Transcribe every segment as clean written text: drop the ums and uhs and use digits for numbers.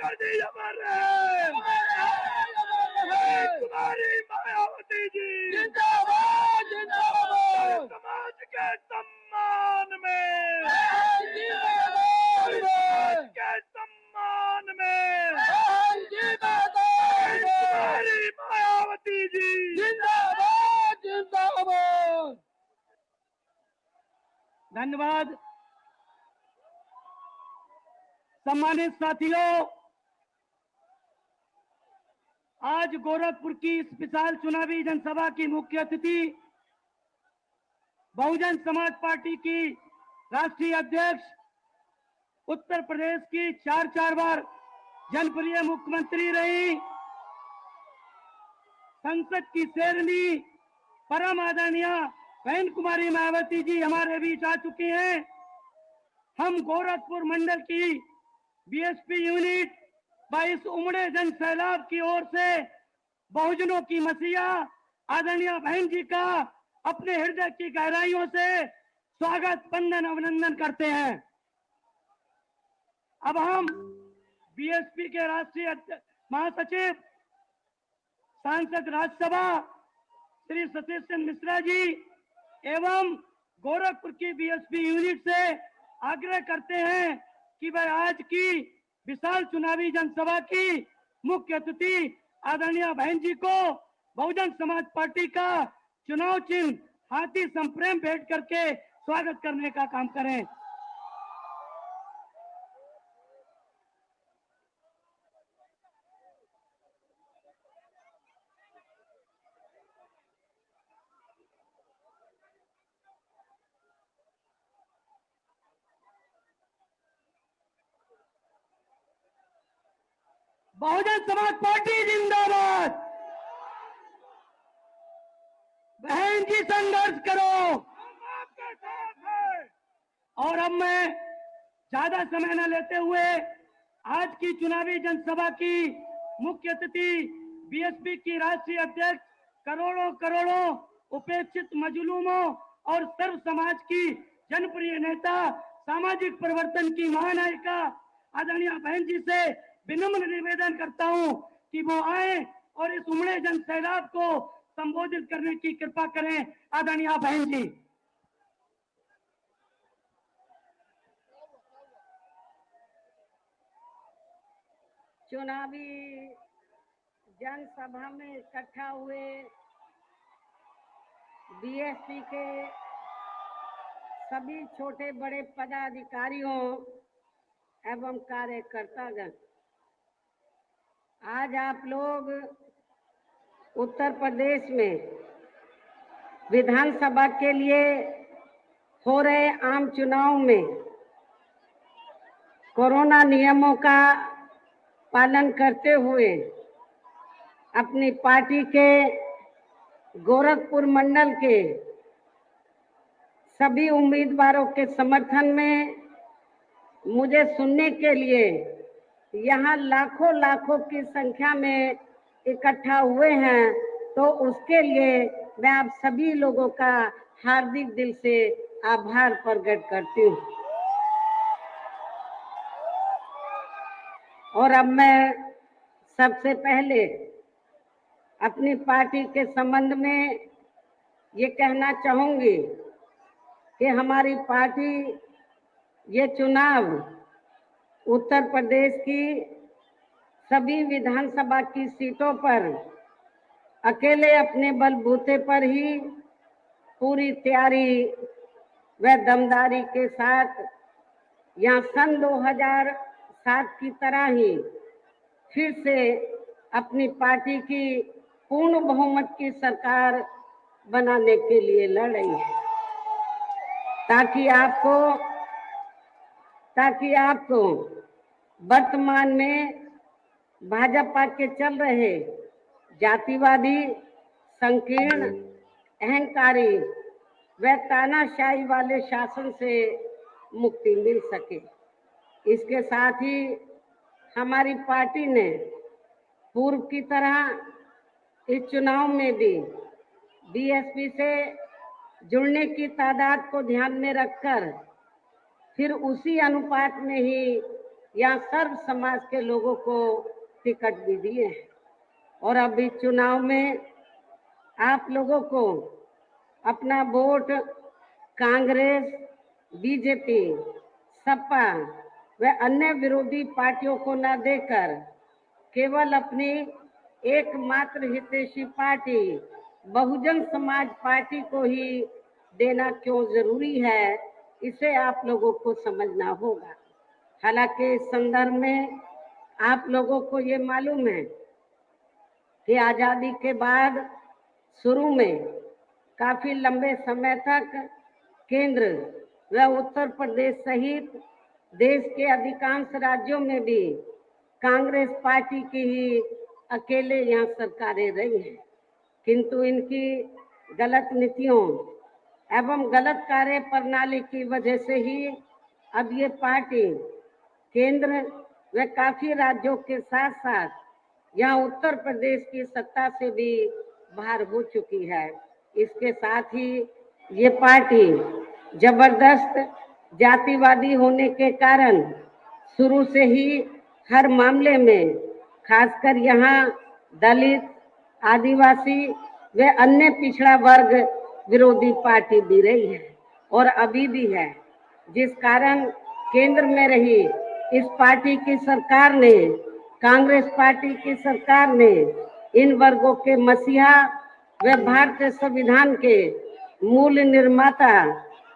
मोदी अमर रहे, तुम्हारी मायावती जी जिंदाबाद जिंदाबाद। समाज के सम्मान में, जिंदाबाद के सम्मान में जिंदाबाद। तुम्हारी मायावती जी जिंदाबाद जिंदाबाद। धन्यवाद। सम्मानित साथियों, आज गोरखपुर की इस विशाल चुनावी जनसभा की मुख्य अतिथि बहुजन समाज पार्टी की राष्ट्रीय अध्यक्ष, उत्तर प्रदेश की 4 बार जनप्रिय मुख्यमंत्री रही, संसद की शेरनी परम आदरणीय बहन कुमारी मायावती जी हमारे बीच आ चुकी हैं। हम गोरखपुर मंडल की बीएसपी यूनिट 22 उमड़े जन सैलाब की ओर से बहुजनों की मसीहा आदरणीय बहन जी का अपने हृदय की गहराइयों से स्वागत, वंदन, अभिनंदन करते हैं। अब हम बीएसपी के राष्ट्रीय महासचिव, सांसद राज्यसभा श्री सतीश चंद्र मिश्रा जी एवं गोरखपुर की बीएसपी यूनिट से आग्रह करते हैं कि वह आज की विशाल चुनावी जनसभा की मुख्य अतिथि आदरणीय बहन जी को बहुजन समाज पार्टी का चुनाव चिन्ह हाथी संप्रेम भेंट करके स्वागत करने का काम करें। बहुजन समाज पार्टी जिंदाबाद। बहन जी संघर्ष करो, हम आपके साथ हैं। और अब मैं ज्यादा समय न लेते हुए आज की चुनावी जनसभा की मुख्य अतिथि बीएसपी की राष्ट्रीय अध्यक्ष, करोड़ों करोड़ों उपेक्षित मजलूमों और सर्व समाज की जनप्रिय नेता, सामाजिक परिवर्तन की महानायिका आदरणीय बहन जी से विनम्र निवेदन करता हूं कि वो आए और इस उमड़े जन सैलाब को संबोधित करने की कृपा करें। आदरणीय बहन जी। चुनावी जनसभा में इकट्ठा हुए बीएसपी के सभी छोटे बड़े पदाधिकारियों एवं कार्यकर्तागण, आज आप लोग उत्तर प्रदेश में विधानसभा के लिए हो रहे आम चुनाव में कोरोना नियमों का पालन करते हुए अपनी पार्टी के गोरखपुर मंडल के सभी उम्मीदवारों के समर्थन में मुझे सुनने के लिए यहाँ लाखों लाखों की संख्या में इकट्ठा हुए हैं, तो उसके लिए मैं आप सभी लोगों का हार्दिक दिल से आभार प्रकट करती हूँ। और अब मैं सबसे पहले अपनी पार्टी के संबंध में ये कहना चाहूँगी कि हमारी पार्टी ये चुनाव उत्तर प्रदेश की सभी विधानसभा की सीटों पर अकेले अपने बलबूते पर ही पूरी तैयारी व दमदारी के साथ यहाँ सन 2007 की तरह ही फिर से अपनी पार्टी की पूर्ण बहुमत की सरकार बनाने के लिए लड़ रही है, ताकि आपको वर्तमान में भाजपा के चल रहे जातिवादी, संकीर्ण, अहंकारी व तानाशाही वाले शासन से मुक्ति मिल सके। इसके साथ ही हमारी पार्टी ने पूर्व की तरह इस चुनाव में भी बीएसपी से जुड़ने की तादाद को ध्यान में रखकर फिर उसी अनुपात में ही यहाँ सर्व समाज के लोगों को टिकट भी दिए हैं। और अभी चुनाव में आप लोगों को अपना वोट कांग्रेस, बीजेपी, सपा व अन्य विरोधी पार्टियों को न देकर केवल अपनी एकमात्र हितैषी पार्टी बहुजन समाज पार्टी को ही देना क्यों जरूरी है, इसे आप लोगों को समझना होगा। हालांकि इस संदर्भ में आप लोगों को ये मालूम है कि आजादी के बाद शुरू में काफी लंबे समय तक केंद्र व उत्तर प्रदेश सहित देश के अधिकांश राज्यों में भी कांग्रेस पार्टी की ही अकेले यहाँ सरकारें रही हैं, किंतु इनकी गलत नीतियों एवं गलत कार्य प्रणाली की वजह से ही अब ये पार्टी केंद्र व काफी राज्यों के साथ साथ यहाँ उत्तर प्रदेश की सत्ता से भी बाहर हो चुकी है। इसके साथ ही ये पार्टी जबरदस्त जातिवादी होने के कारण शुरू से ही हर मामले में खासकर यहाँ दलित, आदिवासी व अन्य पिछड़ा वर्ग विरोधी पार्टी भी रही है और अभी भी है, जिस कारण केंद्र में रही इस पार्टी की सरकार ने, कांग्रेस पार्टी की सरकार ने इन वर्गों के मसीहा व भारतीय संविधान के मूल निर्माता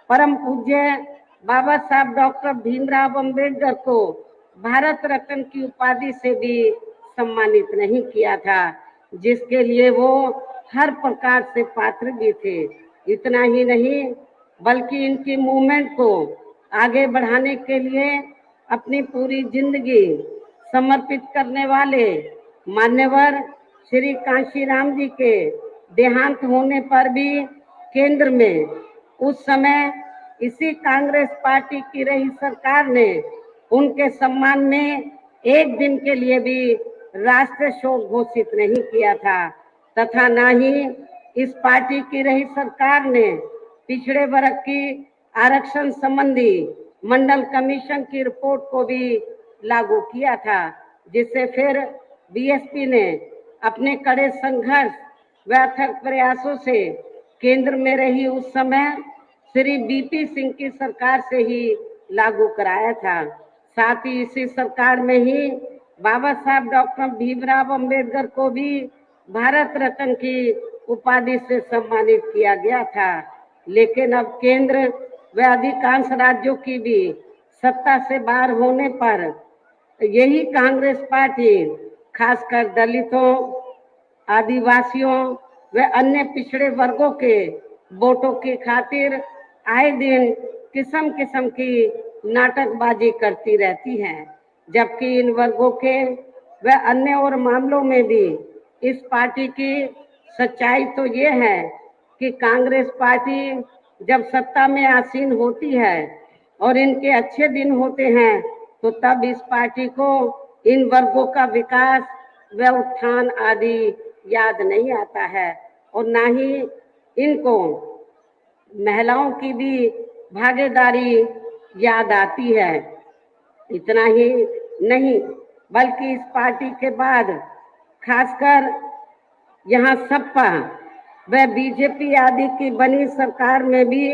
परम पूज्य बाबा साहब डॉक्टर भीमराव अंबेडकर को भारत रत्न की उपाधि से भी सम्मानित नहीं किया था, जिसके लिए वो हर प्रकार से पात्र भी थे। इतना ही नहीं बल्कि इनकी मूवमेंट को आगे बढ़ाने के लिए अपनी पूरी जिंदगी समर्पित करने वाले मान्यवर श्री कांशीराम जी के देहांत होने पर भी केंद्र में उस समय इसी कांग्रेस पार्टी की रही सरकार ने उनके सम्मान में एक दिन के लिए भी राष्ट्रीय शोक घोषित नहीं किया था, तथा न ही इस पार्टी की रही सरकार ने पिछड़े वर्ग की आरक्षण संबंधी मंडल कमीशन की रिपोर्ट को भी लागू किया था, जिससे फिर बीएसपी ने अपने कड़े संघर्ष व अथक प्रयासों से केंद्र में रही उस समय श्री बीपी सिंह की सरकार से ही लागू कराया था। साथ ही इसी सरकार में ही बाबा साहब डॉक्टर भीमराव अंबेडकर को भी भारत रत्न की उपाधि से सम्मानित किया गया था। लेकिन अब केंद्र व अधिकांश राज्यों की भी सत्ता से बाहर होने पर यही कांग्रेस पार्टी खासकर दलितों, आदिवासियों व अन्य पिछड़े वर्गों के वोटों की खातिर आए दिन किस्म किस्म की नाटकबाजी करती रहती है, जबकि इन वर्गों के व अन्य और मामलों में भी इस पार्टी की सच्चाई तो ये है कि कांग्रेस पार्टी जब सत्ता में आसीन होती है और इनके अच्छे दिन होते हैं तो तब इस पार्टी को इन वर्गों का विकास व उत्थान आदि याद नहीं आता है और ना ही इनको महिलाओं की भी भागीदारी याद आती है। इतना ही नहीं बल्कि इस पार्टी के बाद खासकर यहाँ सपा व बीजेपी आदि की बनी सरकार में भी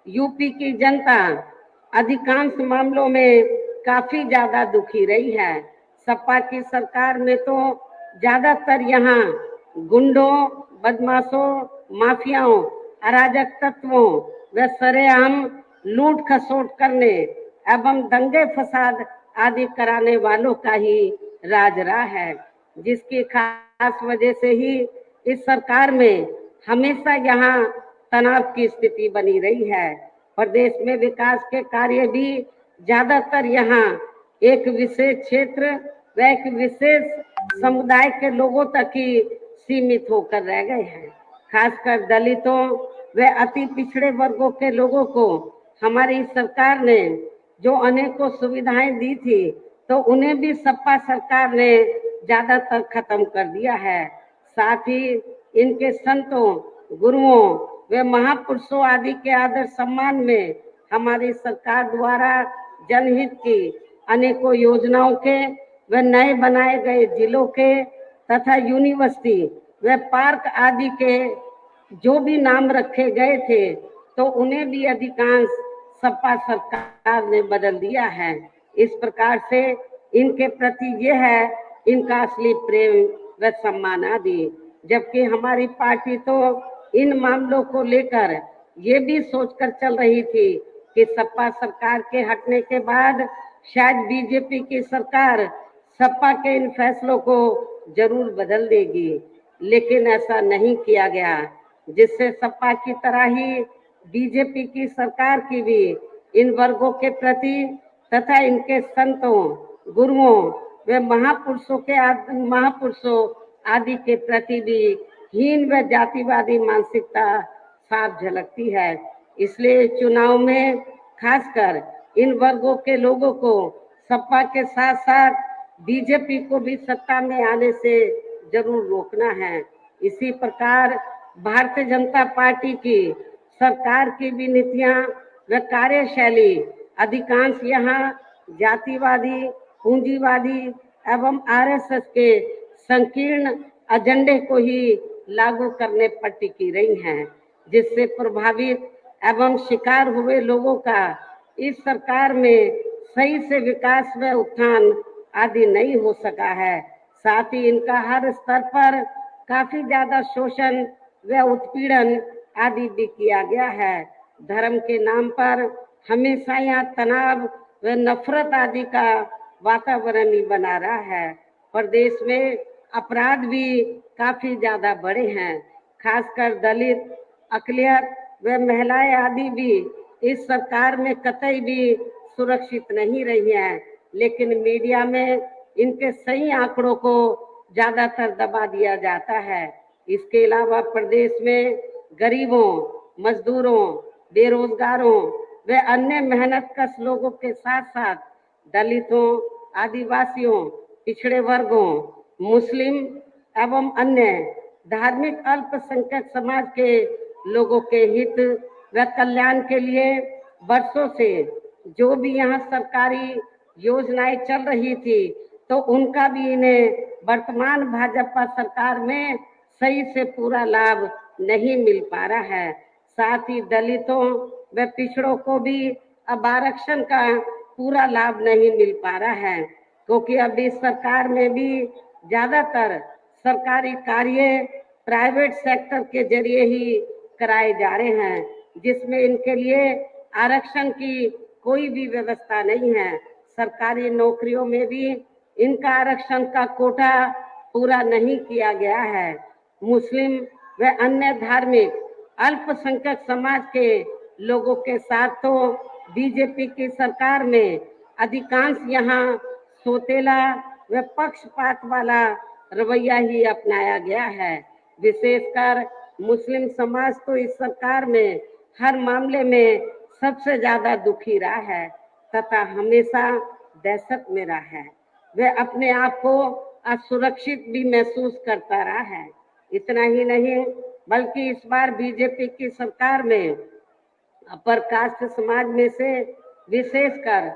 यूपी की जनता अधिकांश मामलों में काफी ज्यादा दुखी रही है। सपा की सरकार में तो ज्यादातर यहाँ गुंडों, बदमाशों, माफियाओं, अराजक तत्वों व सरेआम लूट खसोट करने एवं दंगे फसाद आदि कराने वालों का ही राज रहा है, जिसकी खास वजह से ही इस सरकार में हमेशा यहाँ तनाव की स्थिति बनी रही है। प्रदेश में विकास के कार्य भी ज्यादातर यहाँ एक विशेष क्षेत्र व एक विशेष समुदाय के लोगों तक ही सीमित होकर रह गए हैं। खासकर दलितों व अति पिछड़े वर्गों के लोगों को हमारी सरकार ने जो अनेकों सुविधाएं दी थी तो उन्हें भी सपा सरकार ने ज्यादातर खत्म कर दिया है। साथ ही इनके संतों, गुरुओं व महापुरुषों आदि के आदर सम्मान में हमारी सरकार द्वारा जनहित की अनेकों योजनाओं के व नए बनाए गए जिलों के तथा यूनिवर्सिटी व पार्क आदि के जो भी नाम रखे गए थे तो उन्हें भी अधिकांश सपा सरकार ने बदल दिया है। इस प्रकार से इनके प्रति ये है इनका असली प्रेम व सम्मान आदि। जबकि हमारी पार्टी तो इन मामलों को लेकर ये भी सोचकर चल रही थी कि सपा सरकार के हटने के बाद शायद बीजेपी की सरकार सपा के इन फैसलों को जरूर बदल देगी, लेकिन ऐसा नहीं किया गया, जिससे सपा की तरह ही बीजेपी की सरकार की भी इन वर्गों के प्रति तथा इनके संतों, गुरुओं व महापुरुषों आदि के प्रति भी हीन व जातिवादी मानसिकता साफ झलकती है। इसलिए चुनाव में खासकर इन वर्गों के लोगों को सपा के साथ साथ बीजेपी को भी सत्ता में आने से जरूर रोकना है। इसी प्रकार भारतीय जनता पार्टी की सरकार की भी नीतियां व कार्यशैली अधिकांश यहाँ जातिवादी, पूंजीवादी एवं आरएसएस के संकीर्ण एजेंडे को ही लागू करने पर टिकी रही हैं, जिससे प्रभावित एवं शिकार हुए लोगों का इस सरकार में सही से विकास व उत्थान आदि नहीं हो सका है। साथ ही इनका हर स्तर पर काफी ज्यादा शोषण व उत्पीड़न आदि भी किया गया है। धर्म के नाम पर हमेशा यहाँ तनाव व नफरत आदि का वातावरण ही बना रहा है। प्रदेश में अपराध भी काफी ज्यादा बढ़े हैं, खासकर दलित, अकलियत व महिलाएं आदि भी इस सरकार में कतई भी सुरक्षित नहीं रही हैं, लेकिन मीडिया में इनके सही आंकड़ों को ज्यादातर दबा दिया जाता है। इसके अलावा प्रदेश में गरीबों, मजदूरों, बेरोजगारों व अन्य मेहनतकश लोगों के साथ साथ दलितों, आदिवासियों, पिछड़े वर्गों, मुस्लिम एवं अन्य धार्मिक अल्पसंख्यक समाज के लोगों के हित व कल्याण के लिए वर्षों से जो भी यहाँ सरकारी योजनाएं चल रही थी तो उनका भी इन्हें वर्तमान भाजपा सरकार में सही से पूरा लाभ नहीं मिल पा रहा है। साथ ही दलितों व पिछड़ों को भी अब आरक्षण का पूरा लाभ नहीं मिल पा रहा है, क्योंकि अभी सरकार में भी ज्यादातर सरकारी कार्य प्राइवेट सेक्टर के जरिए ही कराए जा रहे हैं, जिसमें इनके लिए आरक्षण की कोई भी व्यवस्था नहीं है। सरकारी नौकरियों में भी इनका आरक्षण का कोटा पूरा नहीं किया गया है। मुस्लिम व अन्य धार्मिक अल्पसंख्यक समाज के लोगों के साथ तो बीजेपी की सरकार में अधिकांश यहाँ सोतेला व पक्षपात वाला रवैया ही अपनाया गया है। विशेषकर मुस्लिम समाज तो इस सरकार में हर मामले में सबसे ज्यादा दुखी रहा है तथा हमेशा दहशत में रहा है। वह अपने आप को असुरक्षित भी महसूस करता रहा है। इतना ही नहीं बल्कि इस बार बीजेपी की सरकार में अपर कास्ट समाज में से विशेषकर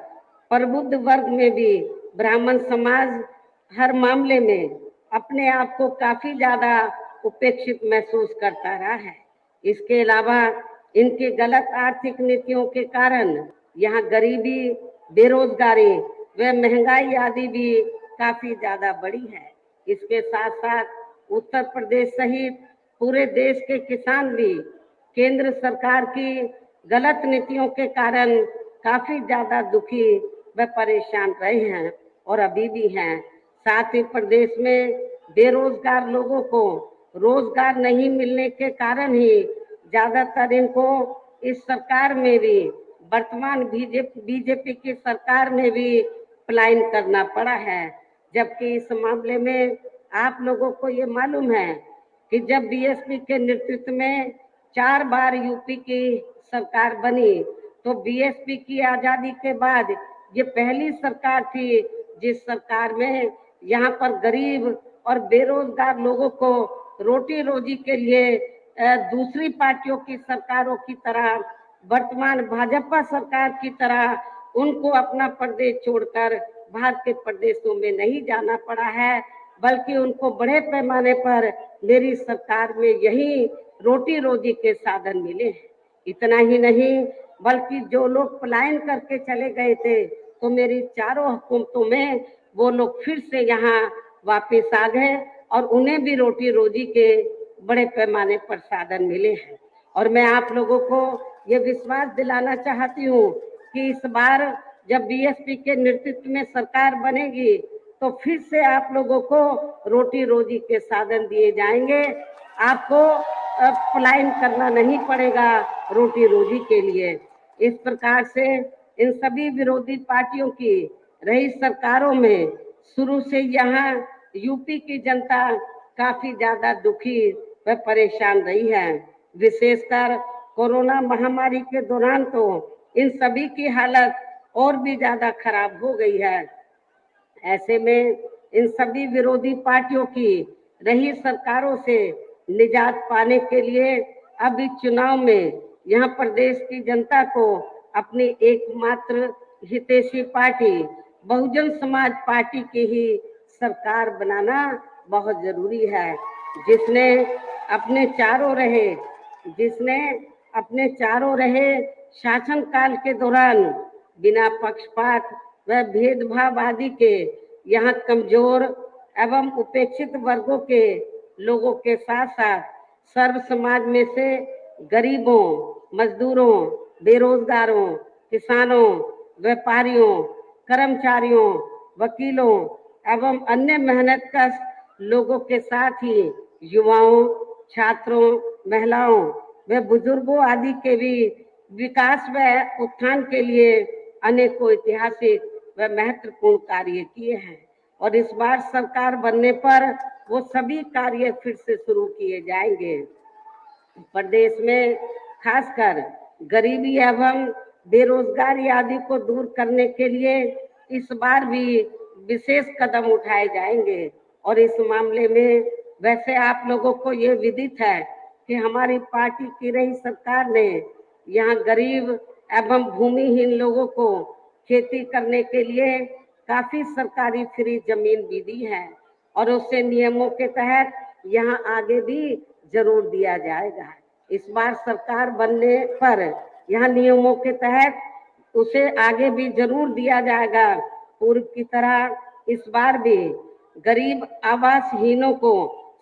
प्रबुद्ध वर्ग में भी ब्राह्मण समाज हर मामले में अपने आप को काफी ज्यादा उपेक्षित महसूस करता रहा है। इसके अलावा इनकी गलत आर्थिक नीतियों के कारण यहाँ गरीबी, बेरोजगारी व महंगाई आदि भी काफी ज्यादा बढ़ी है। इसके साथ साथ उत्तर प्रदेश सहित पूरे देश के किसान भी केंद्र सरकार की गलत नीतियों के कारण काफी ज्यादा दुखी व परेशान रहे हैं और अभी भी हैं। साथ ही प्रदेश में बेरोजगार लोगों को रोजगार नहीं मिलने के कारण ही ज्यादातर इनको इस सरकार में भी वर्तमान बीजेपी की सरकार में भी पलायन करना पड़ा है। जबकि इस मामले में आप लोगों को ये मालूम है कि जब बीएसपी के नेतृत्व में 4 बार यूपी की सरकार बनी तो बीएसपी की आजादी के बाद ये पहली सरकार थी जिस सरकार में यहाँ पर गरीब और बेरोजगार लोगों को रोटी रोजी के लिए दूसरी पार्टियों की सरकारों की तरह वर्तमान भाजपा सरकार की तरह उनको अपना प्रदेश छोड़कर बाहर के प्रदेशों में नहीं जाना पड़ा है, बल्कि उनको बड़े पैमाने पर मेरी सरकार में यही रोटी रोजी के साधन मिले हैं। इतना ही नहीं, बल्कि जो लोग पलायन करके चले गए थे तो मेरी चारों हुकूमतों में वो लोग फिर से यहाँ वापस आ गए और उन्हें भी रोटी रोजी के बड़े पैमाने पर साधन मिले हैं। और मैं आप लोगों को ये विश्वास दिलाना चाहती हूँ कि इस बार जब बीएसपी के नेतृत्व में सरकार बनेगी तो फिर से आप लोगों को रोटी रोजी के साधन दिए जाएंगे। आपको पलायन करना नहीं पड़ेगा रोटी रोजी के लिए। इस प्रकार से इन सभी विरोधी पार्टियों की रही सरकारों में शुरू से यहाँ यूपी की जनता काफी ज्यादा दुखी व परेशान रही है। विशेषकर कोरोना महामारी के दौरान तो इन सभी की हालत और भी ज्यादा खराब हो गई है। ऐसे में इन सभी विरोधी पार्टियों की रही सरकारों से निजात पाने के लिए अब इस चुनाव में यहाँ प्रदेश की जनता को अपनी एकमात्र हितैषी पार्टी बहुजन समाज पार्टी की ही सरकार बनाना बहुत जरूरी है, जिसने अपने चारों रहे शासन काल के दौरान बिना पक्षपात व भेदभाव आदि के यहाँ कमजोर एवं उपेक्षित वर्गों के लोगों के साथ साथ सर्व समाज में से गरीबों, मजदूरों, बेरोजगारों, किसानों, व्यापारियों, कर्मचारियों, वकीलों एवं अन्य मेहनतकश लोगों के साथ ही युवाओं, छात्रों, महिलाओं व बुजुर्गों आदि के भी विकास व उत्थान के लिए अनेकों ऐतिहासिक व महत्वपूर्ण कार्य किए हैं। और इस बार सरकार बनने पर वो सभी कार्य फिर से शुरू किए जाएंगे। प्रदेश में खासकर गरीबी एवं बेरोजगारी आदि को दूर करने के लिए इस बार भी विशेष कदम उठाए जाएंगे। और इस मामले में वैसे आप लोगों को ये विदित है कि हमारी पार्टी की रही सरकार ने यहाँ गरीब एवं भूमिहीन लोगों को खेती करने के लिए काफी सरकारी फ्री जमीन भी दी है और उससे नियमों के तहत यहाँ आगे भी जरूर दिया जाएगा। इस बार सरकार बनने पर यहाँ नियमों के तहत उसे आगे भी जरूर दिया जाएगा। पूर्व की तरह इस बार भी गरीब आवासहीनों को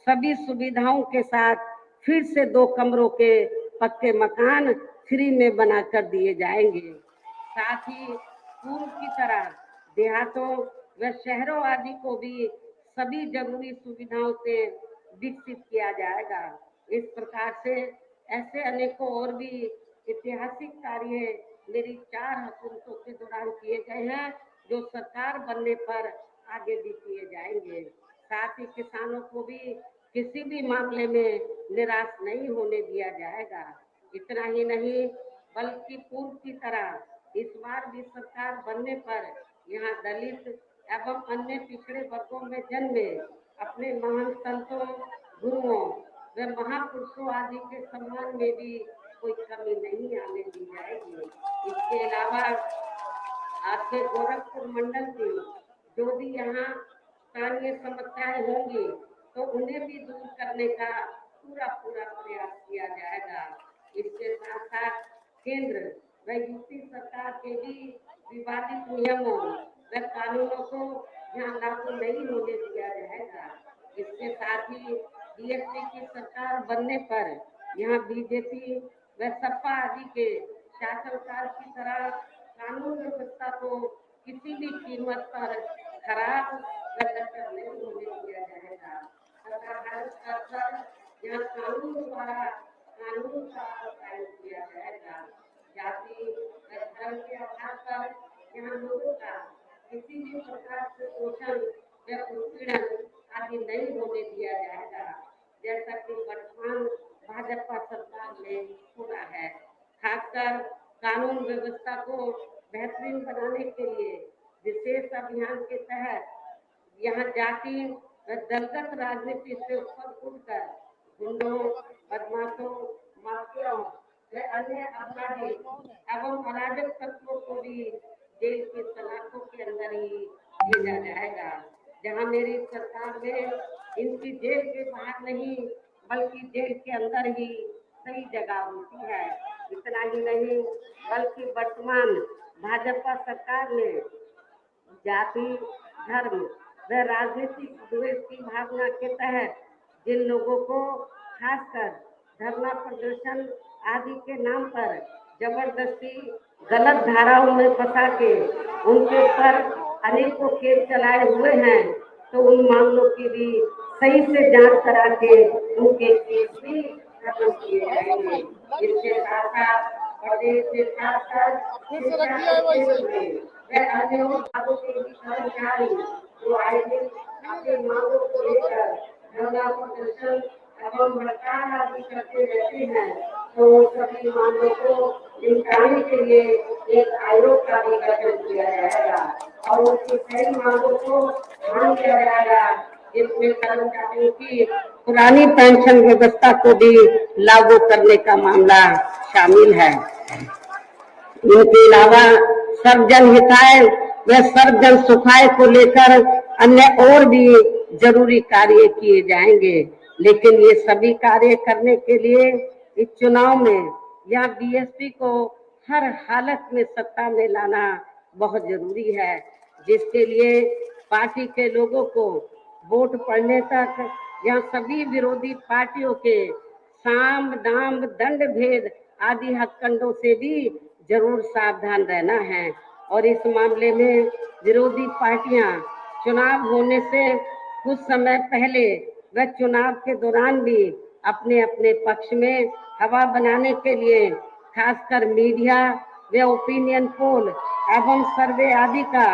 सभी सुविधाओं के साथ फिर से 2 कमरों के पक्के मकान फ्री में बनाकर दिए जाएंगे। साथ ही पूर्व की तरह देहातों व शहरों आदि को भी सभी जरूरी सुविधाओं से विकसित किया जाएगा। इस प्रकार से ऐसे अनेकों और भी ऐतिहासिक कार्य मेरी 4 हुकूमतों के दौरान किए गए हैं, जो सरकार बनने पर आगे भी किए जाएंगे। साथ ही किसानों को भी किसी भी मामले में निराश नहीं होने दिया जाएगा। इतना ही नहीं, बल्कि पूर्व की तरह इस बार भी सरकार बनने पर यहाँ दलित एवं अन्य पिछड़े वर्गों में जन्मे अपने महान संतों, गुरुओं व महापुरुषों आदि के सम्मान में भी कोई कमी नहीं आने दी जाएगी। इसके अलावा आपके गोरखपुर मंडल की जो भी यहाँ स्थानीय समस्याएं होंगी तो उन्हें भी दूर करने का पूरा प्रयास किया जाएगा। इसके साथ साथ केंद्र व यूपी सरकार के भी विवादित नियमों व कानूनों को यहाँ लागू नहीं होने दिया जाएगा। इसके साथ ही बीएसपी की सरकार बनने पर यहाँ बीजेपी व सपा आदि के शासनकाल की तरह कानून व्यवस्था को किसी भी कीमत पर खराब व कच्चा नहीं होने दिया जाएगा तथा हर स्तर पर यहाँ कानून द्वारा कानून का पालन किया जाएगा। जाति व धर्म के आधार पर यहाँ लोगों का किसी भी प्रकार से शोषण व उत्पीड़न आदि नहीं होने दिया जाएगा, जैसा कि वर्तमान भाजपा सरकार में हो रहा है। खासकर कानून व्यवस्था को बेहतरीन बनाने के लिए विशेष अभियान के तहत यहाँ जाति व दलगत राजनीति से ऊपर उठकर गुंडों, बदमाशों, माफियाओं व अन्य अपराधी एवं अराजक तत्वों को भी जेल की सलाखों के अंदर ही भेजा जाएगा। जहां मेरी सरकार में इनकी जेल के बाहर नहीं बल्कि जेल के अंदर ही सही जगह होती है। इतना ही नहीं बल्कि वर्तमान भाजपा सरकार ने जाति, धर्म व राजनीतिक द्वेष की भावना के तहत जिन लोगों को खासकर धरना प्रदर्शन आदि के नाम पर जबरदस्ती गलत धाराओं में फंसा के उनके ऊपर अनेकों केस चलाए हुए हैं, तो उन मामलों की भी सही से जांच करा के उनके केस भी खत्म किए जाएंगे। इसके साथ साथ प्रदेश से खासकर अन्य विभागों के भी कर्मचारी जो आए दिन अपने मांगों को लेकर धरना प्रदर्शन एवं हड़ताल आदि करते रहते हैं, तो सभी मांगों को निपटाने के लिए एक आयोग का भी गठन किया जाएगा और उनकी सही मांगों को मान लिया जाएगा, जिसमें कर्मचारियों की पुरानी पेंशन व्यवस्था को भी लागू करने का मामला शामिल है। इनके अलावा सर्वजन हिताय व सर्वजन सुखाय को लेकर अन्य और भी जरूरी कार्य किए जाएंगे, लेकिन ये सभी कार्य करने के लिए इस चुनाव में या बीएसपी को हर हालत में सत्ता में लाना बहुत जरूरी है, जिसके लिए पार्टी के लोगों को वोट पड़ने तक या सभी विरोधी पार्टियों के साम दाम दंड भेद आदि हथकंडों से भी जरूर सावधान रहना है। और इस मामले में विरोधी पार्टियां चुनाव होने से कुछ समय पहले व चुनाव के दौरान भी अपने अपने पक्ष में हवा बनाने के लिए खासकर मीडिया व ओपिनियन पोल एवं सर्वे आदि का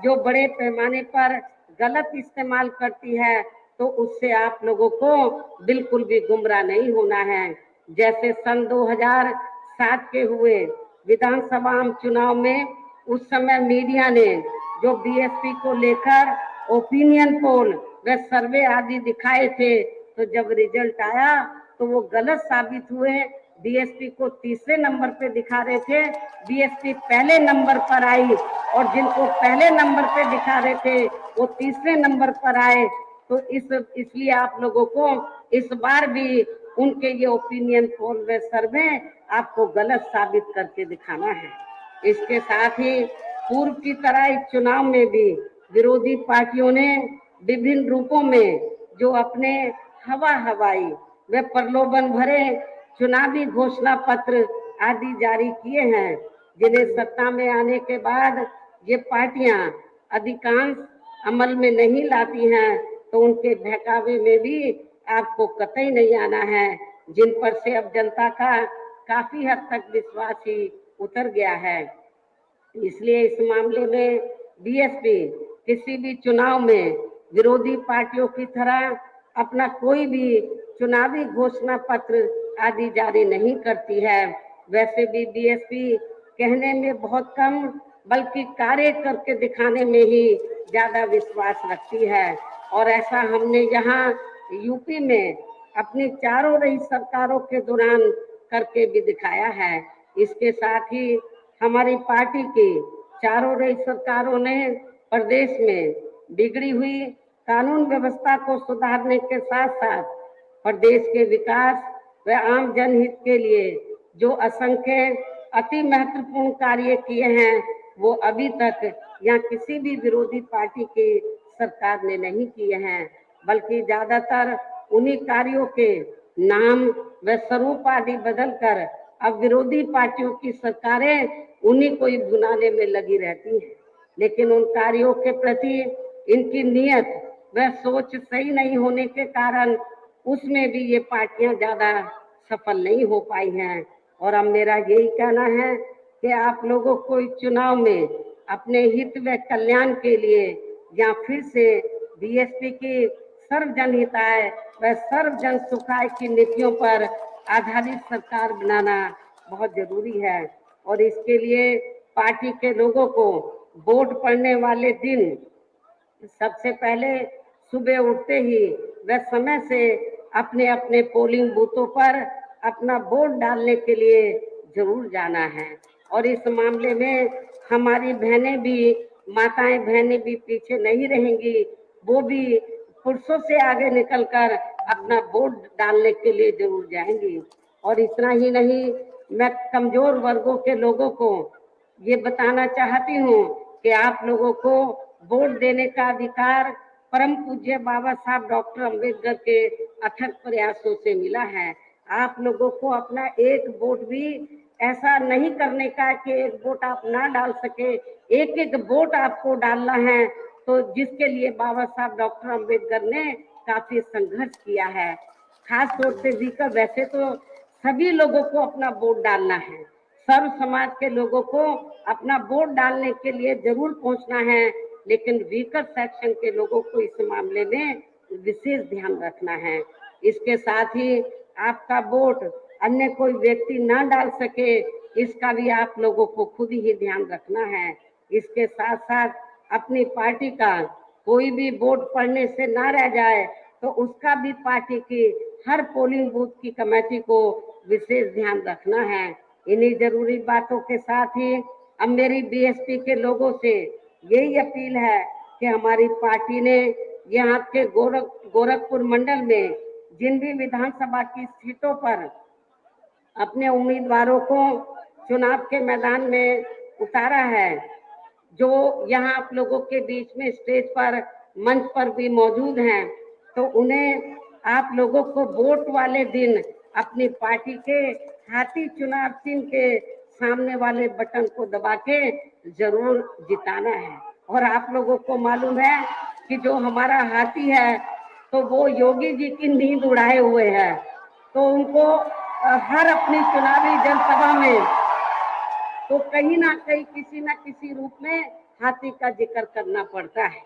जो बड़े पैमाने पर गलत इस्तेमाल करती है, तो उससे आप लोगों को बिल्कुल भी गुमराह नहीं होना है। जैसे सन 2007 के हुए विधानसभा चुनाव में उस समय मीडिया ने जो बीएसपी को लेकर ओपिनियन पोल व सर्वे आदि दिखाए थे, तो जब रिजल्ट आया तो वो गलत साबित हुए। बीएसपी को तीसरे नंबर पे दिखा रहे थे, बीएसपी पहले नंबर पर आई और जिनको पहले नंबर पे दिखा रहे थे वो तीसरे नंबर पर आए। तो इसलिए आप लोगों को इस बार भी उनके ये ओपिनियन पोल व सर्वे आपको गलत साबित करके दिखाना है। इसके साथ ही पूर्व की तरह इस चुनाव में भी विरोधी पार्टियों ने विभिन्न रूपों में जो अपने हवाई व प्रलोभन भरे चुनावी घोषणा पत्र आदि जारी किए हैं, जिन्हें सत्ता में आने के बाद ये पार्टियां अधिकांश अमल में नहीं लाती हैं, तो उनके बहकावे में भी आपको कतई नहीं आना है, जिन पर से अब जनता का काफी हद तक विश्वास ही उतर गया है। इसलिए इस मामले में बीएसपी किसी भी चुनाव में विरोधी पार्टियों की तरह अपना कोई भी चुनावी घोषणा पत्र आदि जारी नहीं करती है। वैसे भी बीएसपी कहने में बहुत कम बल्कि कार्य करके दिखाने में ही ज्यादा विश्वास रखती है, और ऐसा हमने यहाँ यूपी में अपनी चारों रही सरकारों के दौरान करके भी दिखाया है। इसके साथ ही हमारी पार्टी की चारों रही सरकारों ने प्रदेश में बिगड़ी हुई कानून व्यवस्था को सुधारने के साथ साथ प्रदेश के विकास व आम जनहित के लिए जो असंख्य अति महत्वपूर्ण कार्य किए हैं, वो अभी तक या किसी भी विरोधी पार्टी की सरकार ने नहीं किए हैं, बल्कि ज्यादातर उन्हीं कार्यों के नाम व स्वरूप आदि बदलकर अब विरोधी पार्टियों की सरकारें उन्हीं को ही भुनाने में लगी रहती हैं। लेकिन उन कार्यों के प्रति इनकी नीयत व सोच सही नहीं होने के कारण उसमें भी ये पार्टियां ज्यादा सफल नहीं हो पाई हैं। और अब मेरा यही कहना है कि आप लोगों को इस चुनाव में अपने हित व कल्याण के लिए या फिर से बीएसपी की सर्वजन हिताय व सर्वजन सुखाय की नीतियों पर आधारित सरकार बनाना बहुत जरूरी है। और इसके लिए पार्टी के लोगों को वोट पड़ने वाले दिन सबसे पहले सुबह उठते ही व समय से अपने अपने पोलिंग बूथों पर अपना वोट डालने के लिए जरूर जाना है। और इस मामले में हमारी बहनें भी, माताएं बहनें भी पीछे नहीं रहेंगी, वो भी पुरुषों से आगे निकलकर अपना वोट डालने के लिए जरूर जाएंगी। और इतना ही नहीं, मैं कमजोर वर्गों के लोगों को ये बताना चाहती हूँ कि आप लोगों को वोट देने का अधिकार परम पूज्य बाबा साहब डॉक्टर अंबेडकर के अथक प्रयासों से मिला है। आप लोगों को अपना एक वोट भी ऐसा नहीं करने का कि एक वोट आप ना डाल सके, एक एक वोट आपको डालना है। तो जिसके लिए बाबा साहब डॉक्टर अंबेडकर ने काफी संघर्ष किया है, खास तौर से वीकर, वैसे तो सभी लोगों को अपना वोट डालना है, सर्व समाज के लोगों को अपना वोट डालने के लिए जरूर पहुंचना है, लेकिन वीकर सेक्शन के लोगों को इस मामले में विशेष ध्यान रखना है। इसके साथ ही आपका वोट अन्य कोई व्यक्ति ना डाल सके, इसका भी आप लोगों को खुद ही ध्यान रखना है। इसके साथ साथ अपनी पार्टी का कोई भी वोट पड़ने से ना रह जाए, तो उसका भी पार्टी की हर पोलिंग बूथ की कमेटी को विशेष ध्यान रखना है। इन्हीं जरूरी बातों के साथ ही अब मेरी बीएसपी के लोगों से यही अपील है कि हमारी पार्टी ने यहाँ के गोरखपुर मंडल में जिन भी विधानसभा की सीटों पर अपने उम्मीदवारों को चुनाव के मैदान में उतारा है, जो यहाँ आप लोगों के बीच में स्टेज पर, मंच पर भी मौजूद हैं, तो उन्हें आप लोगों को वोट वाले दिन अपनी पार्टी के हाथी चुनाव चिन्ह के सामने वाले बटन को दबा के जरूर जिताना है। और आप लोगों को मालूम है कि जो हमारा हाथी है तो वो योगी जी की नींद उड़ाए हुए है, तो उनको हर अपनी चुनावी जनसभा में तो कहीं ना कहीं किसी न किसी रूप में हाथी का जिक्र करना पड़ता है।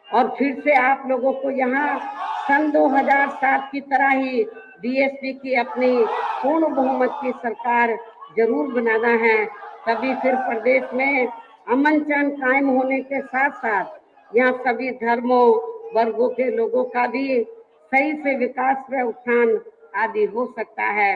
और फिर से आप लोगों को यहाँ सन 2007 की तरह ही बीएसपी की अपनी पूर्ण बहुमत की सरकार जरूर बनाना है, तभी फिर प्रदेश में अमन चैन कायम होने के साथ साथ यहाँ सभी धर्मों वर्गों के लोगों का भी सही से विकास व उत्थान आदि हो सकता है।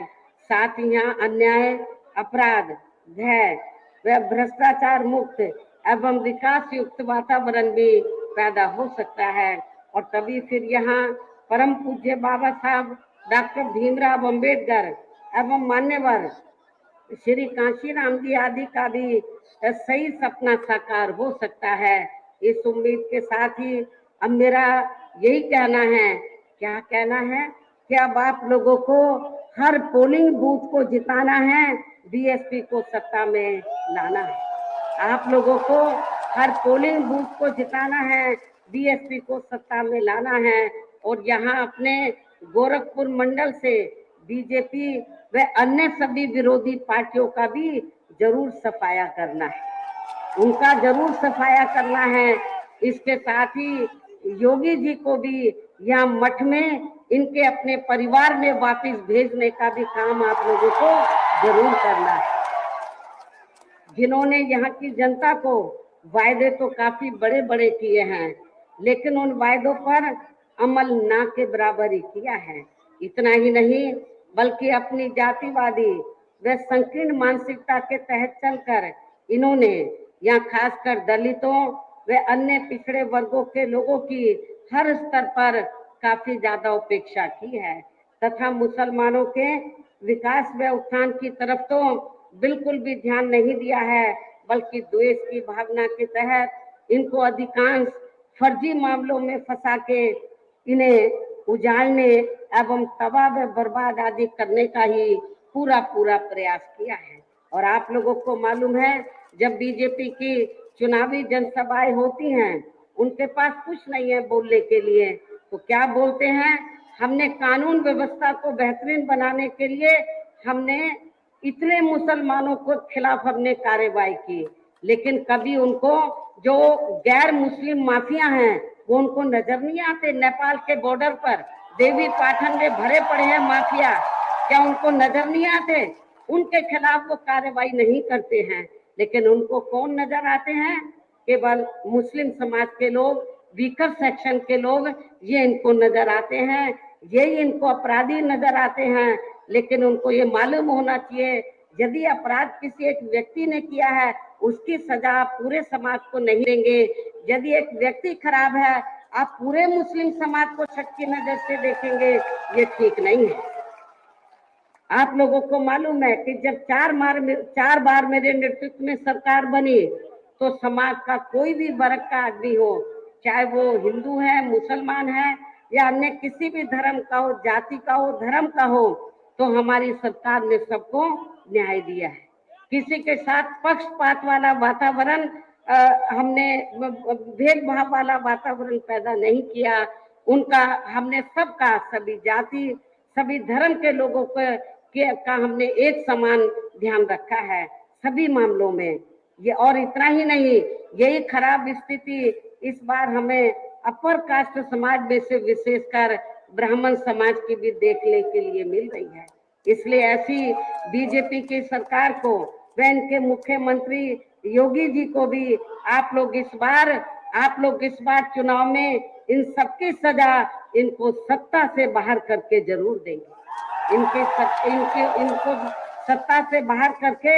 साथ ही यहाँ अन्याय, अपराध, भय व भ्रष्टाचार मुक्त एवं विकास युक्त वातावरण भी पैदा हो सकता है। और तभी फिर यहाँ परम पूज्य बाबा साहब डॉक्टर भीमराव अंबेडकर एवं मान्यवर श्री कांशीराम जी आदि का भी सही सपना साकार हो सकता है। इस उम्मीद के साथ ही अब मेरा यही कहना है, क्या कहना है कि अब आप लोगों को हर पोलिंग बूथ को जिताना है, बीएसपी को सत्ता में लाना है। आप लोगों को हर पोलिंग बूथ को जिताना है, बीएसपी को सत्ता में लाना है। और यहाँ अपने गोरखपुर मंडल से बीजेपी व अन्य सभी विरोधी पार्टियों का भी जरूर सफाया करना है, उनका जरूर सफाया करना है। इसके साथ ही योगी जी को भी यहाँ मठ में इनके अपने परिवार में वापस भेजने का भी काम आप लोगों को जरूर करना है। जिन्होंने यहाँ की जनता को वायदे तो काफी बड़े बड़े किए हैं, लेकिन उन वायदों पर अमल ना के बराबर ही किया है। इतना ही नहीं, बल्कि अपनी जातिवादी व संकीर्ण मानसिकता के तहत चलकर इन्होंने यहाँ खासकर दलितों व अन्य पिछड़े वर्गों के लोगों की हर स्तर पर काफी ज्यादा उपेक्षा की है, तथा मुसलमानों के विकास व उत्थान की तरफ तो बिल्कुल भी ध्यान नहीं दिया है, बल्कि द्वेष की भावना के तहत इनको अधिकांश फर्जी मामलों में फंसा के इन्हें उजाड़ने एवं तबाह व बर्बाद आदि करने का ही पूरा प्रयास किया है। और आप लोगों को मालूम है, जब बीजेपी की चुनावी जनसभाएं होती हैं, उनके पास कुछ नहीं है बोलने के लिए, तो क्या बोलते हैं, हमने कानून व्यवस्था को बेहतरीन बनाने के लिए हमने इतने मुसलमानों को खिलाफ हमने कार्रवाई की, लेकिन कभी उनको जो गैर मुस्लिम माफिया हैं वो उनको नजर नहीं आते। नेपाल के बॉर्डर पर देवी पाटन में भरे पड़े हैं माफिया, क्या उनको नजर नहीं आते? उनके खिलाफ वो कार्रवाई नहीं करते हैं, लेकिन उनको कौन नजर आते हैं? केवल मुस्लिम समाज के लोग, वीकर सेक्शन के लोग, ये इनको नजर आते हैं, यही इनको अपराधी नजर आते हैं। लेकिन उनको ये मालूम होना चाहिए, यदि अपराध किसी एक व्यक्ति ने किया है, उसकी सजा आप पूरे समाज को नहीं देंगे। यदि एक व्यक्ति खराब है, आप पूरे मुस्लिम समाज को शक की नजर से देखेंगे, ये ठीक नहीं है। आप लोगों को मालूम है कि जब 4 बार मेरे नेतृत्व में सरकार बनी, तो समाज का कोई भी वर्ग का आदमी हो, चाहे वो हिंदू है, मुसलमान है या अन्य किसी भी धर्म का हो, जाति का हो, धर्म का हो, तो हमारी सरकार ने सबको न्याय दिया है। किसी के साथ पक्षपात वाला वातावरण, हमने भेदभाव वाला वातावरण पैदा नहीं किया। उनका हमने सबका, सभी जाति, सभी धर्म के लोगों का हमने एक समान ध्यान रखा है सभी मामलों में। ये और इतना ही नहीं, यही खराब स्थिति इस बार हमें अपर कास्ट समाज में से विशेषकर ब्राह्मण समाज की भी देखने के लिए मिल रही है। इसलिए ऐसी बीजेपी की सरकार को व इनके मुख्यमंत्री योगी जी को भी आप लोग इस बार चुनाव में इन सबकी सजा इनको सत्ता से बाहर करके जरूर देंगे। इनको सत्ता से बाहर करके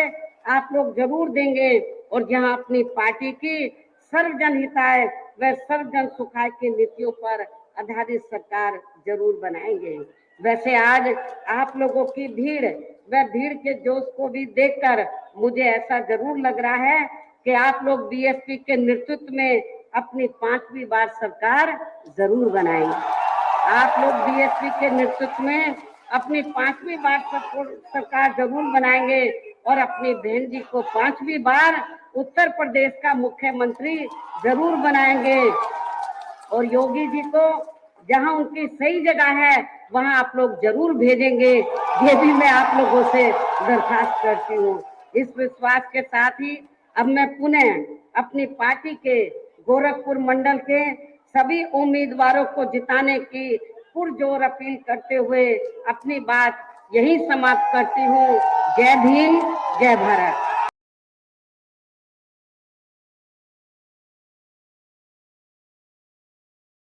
आप लोग जरूर देंगे, और जहां अपनी पार्टी की सर्वजन हिताय व सर्वजन सुखाय की नीतियों पर आधारित सरकार जरूर बनाएंगे। वैसे आज आप लोगों की भीड़ व भीड़ के जोश को भी देखकर मुझे ऐसा जरूर लग रहा है कि आप लोग बीएसपी के नेतृत्व में अपनी 5वीं बार सरकार जरूर बनाएंगे। आप लोग बीएसपी के नेतृत्व में अपनी 5वीं बार सरकार जरूर बनाएंगे और अपनी बहन जी को 5वीं बार उत्तर प्रदेश का मुख्यमंत्री जरूर बनाएंगे। और योगी जी को जहां उनकी सही जगह है वहां आप लोग जरूर भेजेंगे, ये भी मैं आप लोगों से दरखास्त करती हूँ। इस विश्वास के साथ ही अब मैं पुनः अपनी पार्टी के गोरखपुर मंडल के सभी उम्मीदवारों को जिताने की पुरजोर अपील करते हुए अपनी बात यही समाप्त करती हूँ। जय भीम, जय भारत।